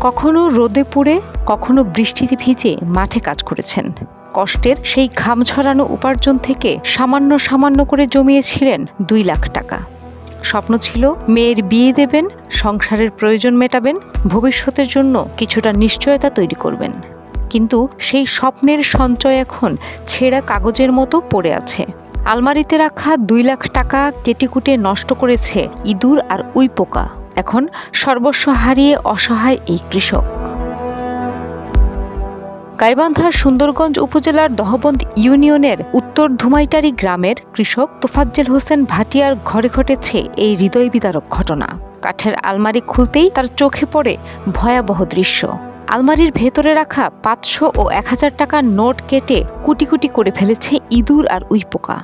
কখনো রোদে পুড়ে, কখনো বৃষ্টিতে ভিজে মাঠে কাজ করেছেন। কষ্টের সেই ঘাম ঝরানো উপার্জন থেকে সামান্য সামান্য করে জমিয়েছিলেন 2 লাখ টাকা। স্বপ্ন ছিল মেয়ের বিয়ে দেবেন, সংসারের প্রয়োজন মেটাবেন, ভবিষ্যতের জন্য কিছুটা নিশ্চয়তা তৈরি করবেন। কিন্তু সেই স্বপ্নের সঞ্চয় এখন ছেঁড়া কাগজের মতো পড়ে আছে। আলমারিতে রাখা 2 লাখ টাকা কেটেকুটে নষ্ট করেছে ইঁদুর আর উইপোকা। এখন সর্বস্ব হারিয়ে অসহায় এই কৃষক। গাইবান্ধার সুন্দরগঞ্জ উপজেলার দহবন্দ ইউনিয়নের উত্তর ধুমাইটারি গ্রামের কৃষক তোফাজ্জল হোসেন ভাটিয়ার ঘরে ঘটেছে এই হৃদয় বিদারক ঘটনা। কাঠের আলমারি খুলতেই তার চোখে পড়ে ভয়াবহ দৃশ্য। আলমারির ভেতরে রাখা 500 ও 1000 টাকার নোট কেটে কুটি কুটি করে ফেলেছে ইঁদুর আর উইপোকা।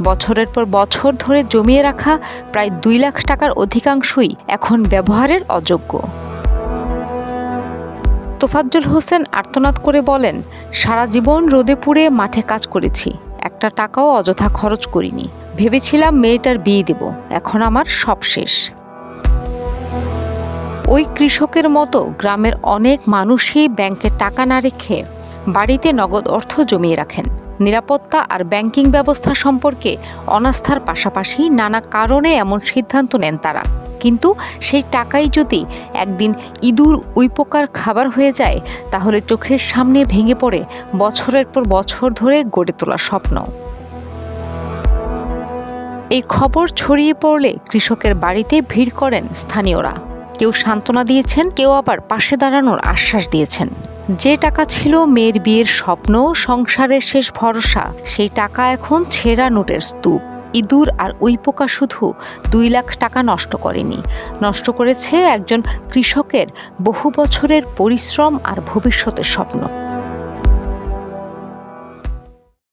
বছরের পর বছর ধরে জমিয়ে রাখা প্রায় 2 লাখ টাকার অধিকাংশই এখন ব্যবহারের অযোগ্য। তোফাজ্জল হোসেন আর্তনাদ করে বলেন, সারা জীবন রোদে পুড়ে মাঠে কাজ করেছি, একটা টাকাও অযথা খরচ করিনি। ভেবেছিলাম মেয়েটার বিয়ে দেব, এখন আমার সব শেষ। ওই কৃষকের মতো গ্রামের অনেক মানুষই ব্যাংকে টাকা না রেখে বাড়িতে নগদ অর্থ জমিয়ে রাখেন। নিরাপত্তা আর ব্যাংকিং ব্যবস্থা সম্পর্কে অনাস্থার পাশাপাশি নানা কারণে এমন সিদ্ধান্ত নেন তারা। কিন্তু সেই টাকাই যদি একদিন ইঁদুর উইপোকার খাবার হয়ে যায়, তাহলে চোখের সামনে ভেঙে পড়ে বছরের পর বছর ধরে গড়ে তোলা স্বপ্ন। এই খবর ছড়িয়ে পড়লে কৃষকের বাড়িতে ভিড় করেন স্থানীয়রা। কেউ সান্ত্বনা দিয়েছেন, কেউ আবার পাশে দাঁড়ানোর আশ্বাস দিয়েছেন। যে টাকা ছিল মেয়ের বিয়ের স্বপ্ন, সংসারের শেষ ভরসা, সেই টাকা এখন ছেঁড়া নোটের স্তূপ। ইঁদুর আর উইপোকা শুধু 2 লাখ টাকা নষ্ট করেনি, নষ্ট করেছে একজন কৃষকের বহু বছরের পরিশ্রম আর ভবিষ্যতের স্বপ্ন।